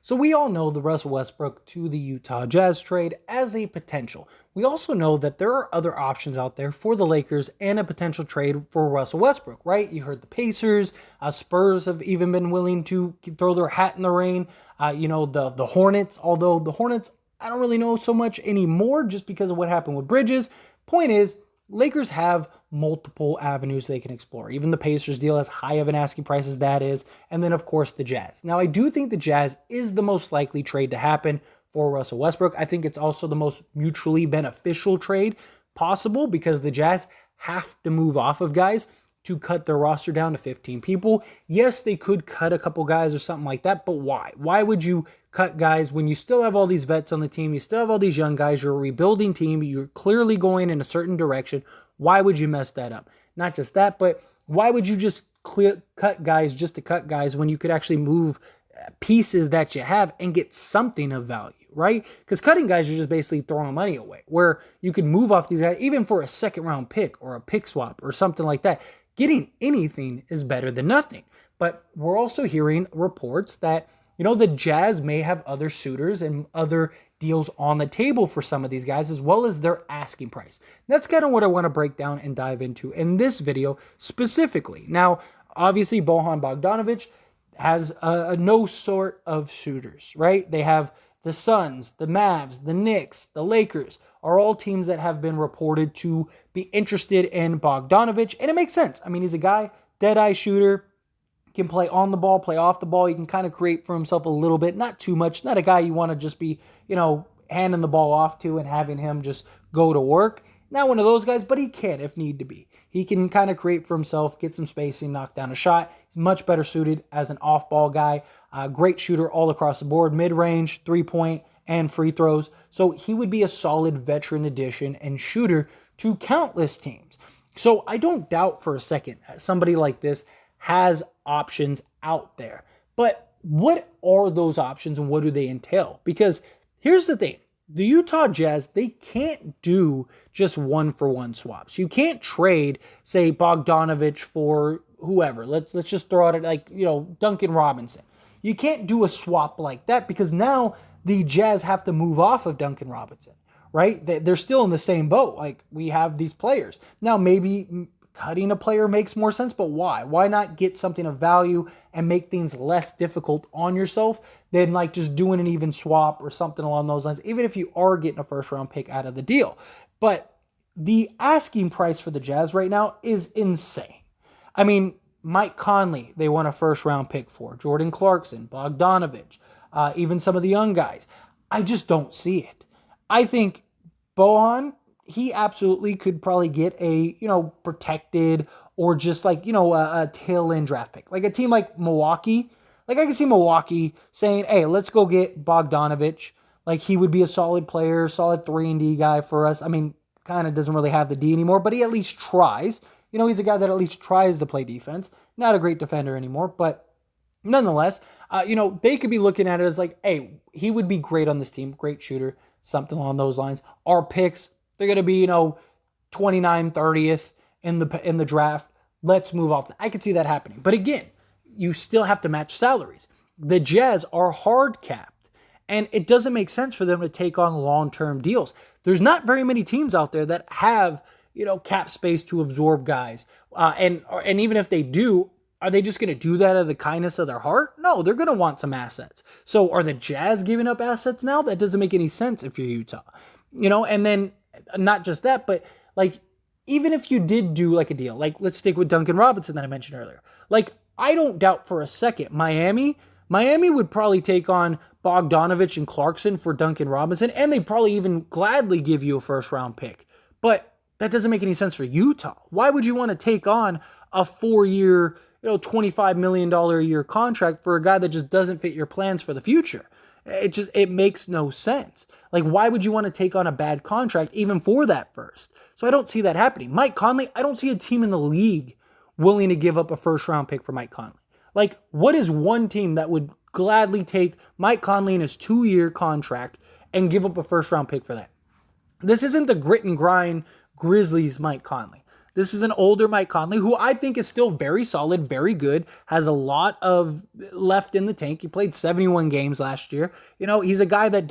So we all know the Russell Westbrook to the Utah Jazz trade as a potential. We also know that there are other options out there for the Lakers and a potential trade for Russell Westbrook, right? You heard the Pacers, Spurs have even been willing to throw their hat in the ring. The Hornets, although the Hornets, I don't really know so much anymore just because of what happened with Bridges. Point is, Lakers have multiple avenues they can explore. Even the Pacers deal as high of an asking price as that is. And then, of course, the Jazz. Now, I do think the Jazz is the most likely trade to happen for Russell Westbrook. I think it's also the most mutually beneficial trade possible because the Jazz have to move off of guys to cut their roster down to 15 people. Yes, they could cut a couple guys or something like that, but why? Why would you cut guys when you still have all these vets on the team, you still have all these young guys, you're a rebuilding team, you're clearly going in a certain direction. Why would you mess that up? Not just that, but why would you just cut guys just to cut guys when you could actually move pieces that you have and get something of value, right? Because cutting guys, you're just basically throwing money away, where you could move off these guys, even for a second round pick or a pick swap or something like that. Getting anything is better than nothing. But we're also hearing reports that, the Jazz may have other suitors and other deals on the table for some of these guys, as well as their asking price. That's kind of what I want to break down and dive into in this video specifically. Now, obviously, Bojan Bogdanovic has no sort of suitors, right? They have the Suns, the Mavs, the Knicks, the Lakers are all teams that have been reported to be interested in Bogdanovic, and it makes sense. I mean, he's a guy, dead-eye shooter, can play on the ball, play off the ball. He can kind of create for himself a little bit, not too much, not a guy you want to just be, handing the ball off to and having him just go to work. Not one of those guys, but he can if need to be. He can kind of create for himself, get some spacing, knock down a shot. He's much better suited as an off-ball guy. Great shooter all across the board, mid-range, three-point, and free throws. So he would be a solid veteran addition and shooter to countless teams. So I don't doubt for a second that somebody like this has options out there. But what are those options and what do they entail? Because here's the thing. The Utah Jazz, they can't do just one-for-one swaps. You can't trade, say, Bogdanovic for whoever. Let's just throw out like, Duncan Robinson. You can't do a swap like that because now the Jazz have to move off of Duncan Robinson, right? They're still in the same boat. Like, we have these players. Now, maybe cutting a player makes more sense, but why? Why not get something of value and make things less difficult on yourself than like just doing an even swap or something along those lines, even if you are getting a first round pick out of the deal. But the asking price for the Jazz right now is insane. I mean, Mike Conley, they want a first round pick for. Jordan Clarkson, Bogdanovic, even some of the young guys. I just don't see it. I think Bojan, he absolutely could probably get a, protected or just like, a tail end draft pick. Like a team like Milwaukee. Like I can see Milwaukee saying, hey, let's go get Bogdanovic. Like he would be a solid player, solid 3-and-D guy for us. I mean, kind of doesn't really have the D anymore, but he at least tries. He's a guy that at least tries to play defense. Not a great defender anymore, but nonetheless, they could be looking at it as like, hey, he would be great on this team. Great shooter, something along those lines. Our picks, they're going to be, 29th, 30th in the draft. Let's move off. I could see that happening. But again, you still have to match salaries. The Jazz are hard capped, and it doesn't make sense for them to take on long-term deals. There's not very many teams out there that have, cap space to absorb guys. And even if they do, are they just going to do that out of the kindness of their heart? No, they're going to want some assets. So are the Jazz giving up assets now? That doesn't make any sense if you're Utah. And then not just that, but like, even if you did do like a deal, like let's stick with Duncan Robinson that I mentioned earlier. Like, I don't doubt for a second Miami would probably take on Bogdanovic and Clarkson for Duncan Robinson, and they'd probably even gladly give you a first round pick. But that doesn't make any sense for Utah. Why would you want to take on a 4-year, $25 million a year contract for a guy that just doesn't fit your plans for the future? It makes no sense. Like, why would you want to take on a bad contract even for that first? So I don't see that happening. Mike Conley, I don't see a team in the league willing to give up a first round pick for Mike Conley. Like, what is one team that would gladly take Mike Conley in his 2-year contract and give up a first round pick for that? This isn't the grit and grind Grizzlies Mike Conley. This is an older Mike Conley who I think is still very solid, very good, has a lot of left in the tank. He played 71 games last year. He's a guy that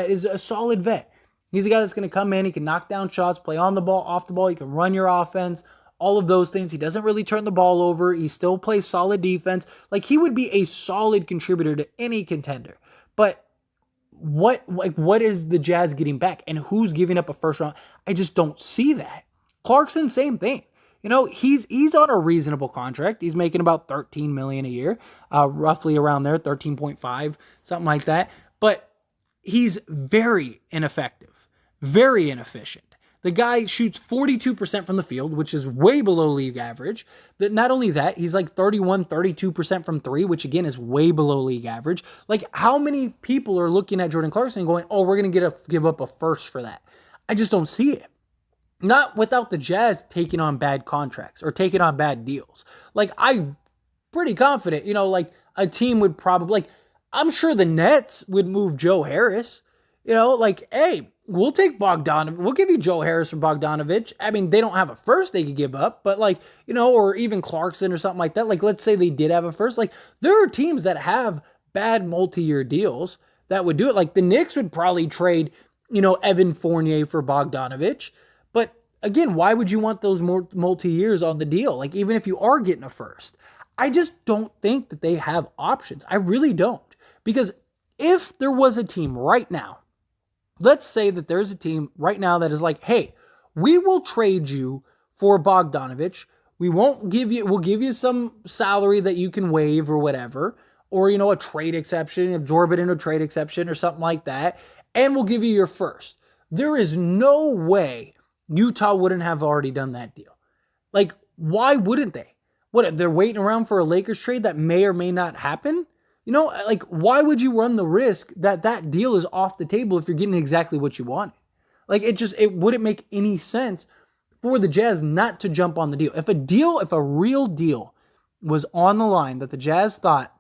is a solid vet. He's a guy that's going to come in. He can knock down shots, play on the ball, off the ball. He can run your offense, all of those things. He doesn't really turn the ball over. He still plays solid defense. Like, he would be a solid contributor to any contender. But what is the Jazz getting back? And who's giving up a first round? I just don't see that. Clarkson, same thing. He's on a reasonable contract. He's making about $13 million a year, roughly around there, 13.5, something like that. But he's very ineffective, very inefficient. The guy shoots 42% from the field, which is way below league average. But not only that, he's like 32% from three, which again is way below league average. Like, how many people are looking at Jordan Clarkson and going, oh, we're going to give up a first for that? I just don't see it. Not without the Jazz taking on bad contracts or taking on bad deals. Like, I'm pretty confident, like a team would probably, I'm sure the Nets would move Joe Harris. Hey, we'll take Bogdanovich. We'll give you Joe Harris or Bogdanovich. I mean, they don't have a first they could give up, but or even Clarkson or something like that. Like, let's say they did have a first. Like, there are teams that have bad multi-year deals that would do it. Like, the Knicks would probably trade, Evan Fournier for Bogdanovich. But again, why would you want those more multi-years on the deal? Like, even if you are getting a first, I just don't think that they have options. I really don't. Because if there was a team right now, let's say that there's a team right now that is like, hey, we will trade you for Bogdanovich. We'll give you some salary that you can waive or whatever, or, a trade exception, absorb it into a trade exception or something like that. And we'll give you your first. There is no way Utah wouldn't have already done that deal. Like, why wouldn't they? What, they're waiting around for a Lakers trade that may or may not happen? Why would you run the risk that deal is off the table if you're getting exactly what you wanted? Like, it wouldn't make any sense for the Jazz not to jump on the deal. If a real deal was on the line that the Jazz thought,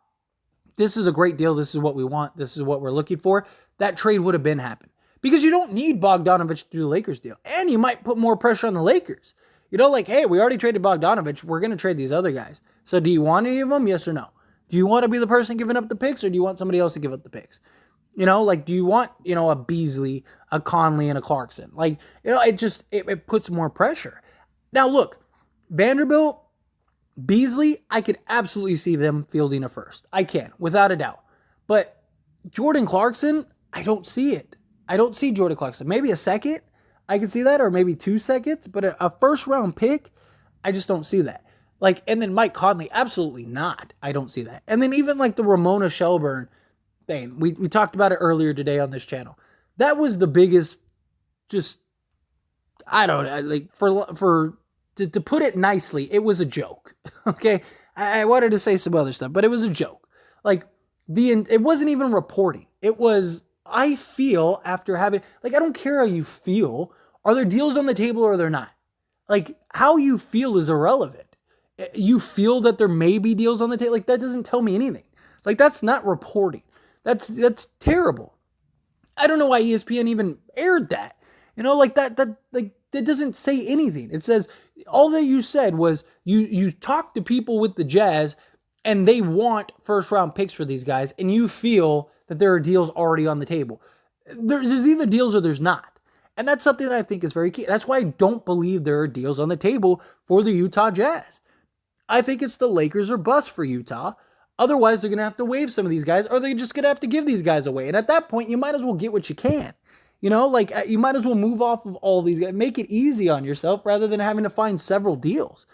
this is a great deal, this is what we want, this is what we're looking for, that trade would have been happened. Because you don't need Bogdanovich to do the Lakers deal. And you might put more pressure on the Lakers. Hey, we already traded Bogdanovich. We're going to trade these other guys. So do you want any of them? Yes or no? Do you want to be the person giving up the picks, or do you want somebody else to give up the picks? Do you want, a Beasley, a Conley, and a Clarkson? It puts more pressure. Now, look, Vanderbilt, Beasley, I could absolutely see them fielding a first. I can, without a doubt. But Jordan Clarkson, I don't see it. I don't see Jordan Clarkson. Maybe a second, I can see that, or maybe 2 seconds, but a first-round pick, I just don't see that. And then Mike Conley, absolutely not. I don't see that. And then even the Ramona Shelburne thing, we talked about it earlier today on this channel. That was the biggest, to put it nicely, it was a joke. Okay? I wanted to say some other stuff, but it was a joke. It wasn't even reporting. It was, I feel after having, I don't care how you feel. Are there deals on the table or they're not? How you feel is irrelevant. You feel that there may be deals on the table. That doesn't tell me anything. That's not reporting. That's terrible. I don't know why ESPN even aired that. That doesn't say anything. It says all that you said was you talked to people with the Jazz and they want first round picks for these guys, and you feel that there are deals already on the table. There's either deals or there's not. And that's something that I think is very key. That's why I don't believe there are deals on the table for the Utah Jazz. I think it's the Lakers or bust for Utah. Otherwise, they're going to have to waive some of these guys, or they're just going to have to give these guys away. And at that point, you might as well get what you can. You might as well move off of all these guys. Make it easy on yourself rather than having to find several deals.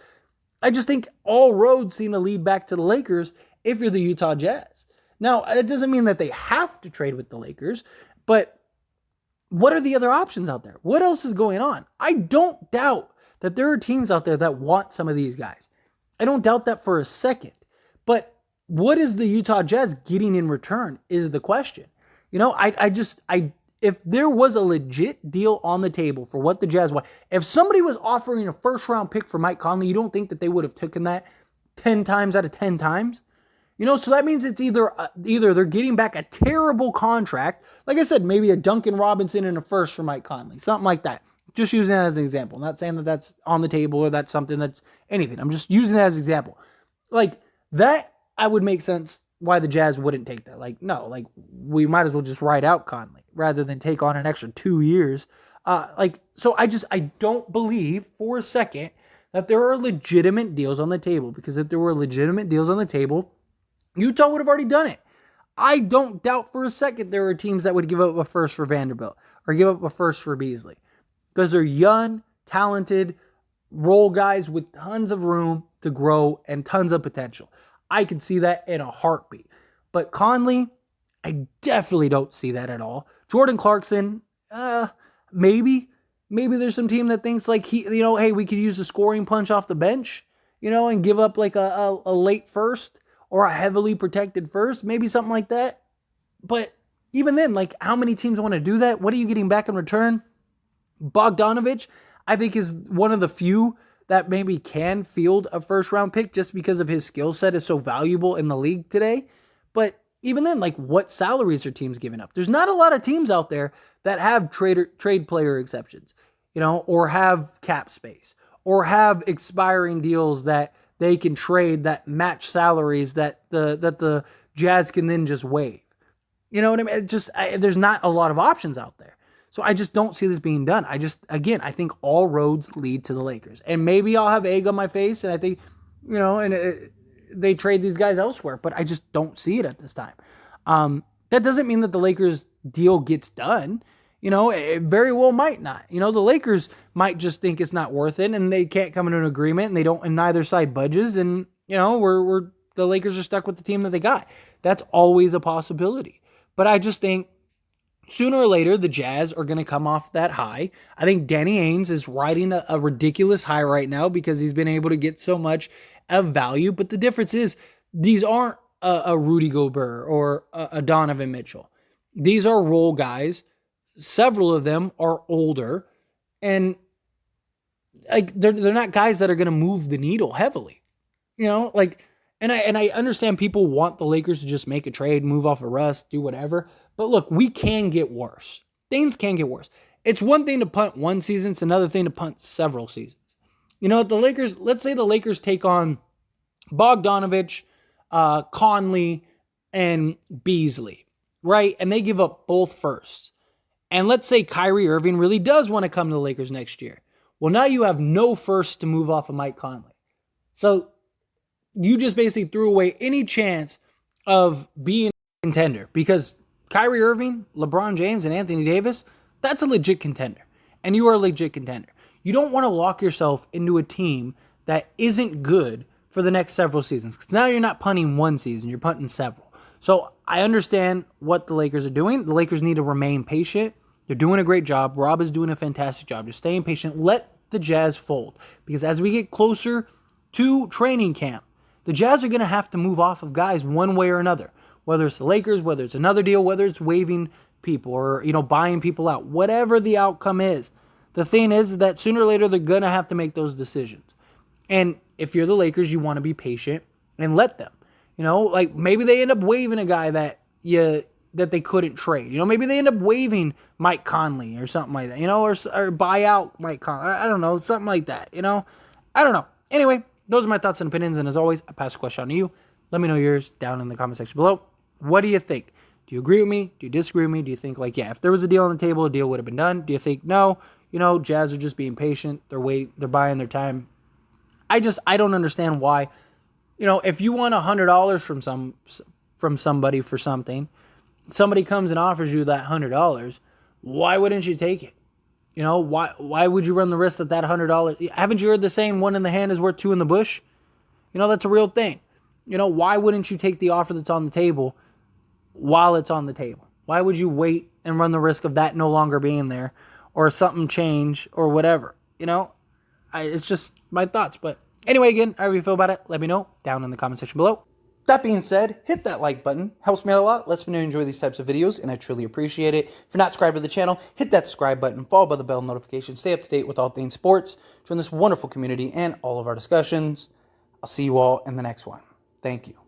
I just think all roads seem to lead back to the Lakers if you're the Utah Jazz. Now, it doesn't mean that they have to trade with the Lakers, but what are the other options out there? What else is going on? I don't doubt that there are teams out there that want some of these guys. I don't doubt that for a second. But what is the Utah Jazz getting in return is the question. If there was a legit deal on the table for what the Jazz want, if somebody was offering a first round pick for Mike Conley, you don't think that they would have taken that 10 times out of 10 times? So that means it's either they're getting back a terrible contract. Like I said, maybe a Duncan Robinson and a first for Mike Conley, something like that. Just using that as an example. I'm not saying that that's on the table or that's something that's anything. I'm just using that as an example. Like, that I would make sense why the Jazz wouldn't take that. Like, no, like, we might as well just ride out Conley rather than take on an extra 2 years. So I don't believe for a second that there are legitimate deals on the table, because if there were legitimate deals on the table, Utah would have already done it. I don't doubt for a second there are teams that would give up a first for Vanderbilt or give up a first for Beasley, because they're young, talented role guys with tons of room to grow and tons of potential. I could see that in a heartbeat. But Conley, I definitely don't see that at all. Jordan Clarkson, maybe there's some team that thinks like hey, we could use a scoring punch off the bench, and give up like a late first or a heavily protected first, maybe something like that. But even then, like, how many teams want to do that? What are you getting back in return? Bogdanovich, I think, is one of the few that maybe can field a first round pick just because of his skill set is so valuable in the league today. But even then, like, what salaries are teams giving up? There's not a lot of teams out there that have trade player exceptions, or have cap space, or have expiring deals that they can trade that match salaries that the Jazz can then just waive. You know what I mean? There's not a lot of options out there. So I just don't see this being done. I think all roads lead to the Lakers. And maybe I'll have egg on my face and I think, they trade these guys elsewhere, but I just don't see it at this time. That doesn't mean that the Lakers deal gets done. It very well might not. The Lakers might just think it's not worth it and they can't come into an agreement and neither side budges. And, the Lakers are stuck with the team that they got. That's always a possibility. But I just think sooner or later, the Jazz are going to come off that high. I think Danny Ainge is riding a ridiculous high right now because he's been able to get so much of value. But the difference is these aren't a Rudy Gobert or a Donovan Mitchell. These are role guys. Several of them are older. And like they're not guys that are going to move the needle heavily. And I understand people want the Lakers to just make a trade, move off of Russ, do whatever. But look, we can get worse. Things can get worse. It's one thing to punt one season. It's another thing to punt several seasons. Let's say the Lakers take on Bogdanovich, Conley, and Beasley, right? And they give up both firsts. And let's say Kyrie Irving really does want to come to the Lakers next year. Well, now you have no first to move off of Mike Conley. So you just basically threw away any chance of being a contender because Kyrie Irving, LeBron James, and Anthony Davis, that's a legit contender. And you are a legit contender. You don't want to lock yourself into a team that isn't good for the next several seasons. Because now you're not punting one season, you're punting several. So I understand what the Lakers are doing. The Lakers need to remain patient. They're doing a great job. Rob is doing a fantastic job. Just staying patient. Let the Jazz fold. Because as we get closer to training camp, the Jazz are going to have to move off of guys one way or another. Whether it's the Lakers, whether it's another deal, whether it's waiving people or, buying people out. Whatever the outcome is. The thing is that sooner or later, they're going to have to make those decisions. And if you're the Lakers, you want to be patient and let them. Like maybe they end up waiving a guy that they couldn't trade. Maybe they end up waiving Mike Conley or something like that, or buy out Mike Conley. I don't know, something like that, I don't know. Anyway, those are my thoughts and opinions. And as always, I pass the question on to you. Let me know yours down in the comment section below. What do you think? Do you agree with me? Do you disagree with me? Do you think if there was a deal on the table, a deal would have been done? Do you think no? Jazz are just being patient. They're buying their time. I don't understand why. If you want $100 from somebody for something, somebody comes and offers you that $100, why wouldn't you take it? Why would you run the risk that $100? Haven't you heard the saying, one in the hand is worth two in the bush? That's a real thing. Why wouldn't you take the offer that's on the table while it's on the table? Why would you wait and run the risk of that no longer being there or something change or whatever? It's just my thoughts. But anyway, again, however you feel about it, let me know down in the comment section below. That being said, hit that like button. Helps me out a lot. Lets me know you enjoy these types of videos, and I truly appreciate it. If you're not subscribed to the channel, hit that subscribe button, followed by the bell notification. Stay up to date with all things sports. Join this wonderful community and all of our discussions. I'll see you all in the next one. Thank you.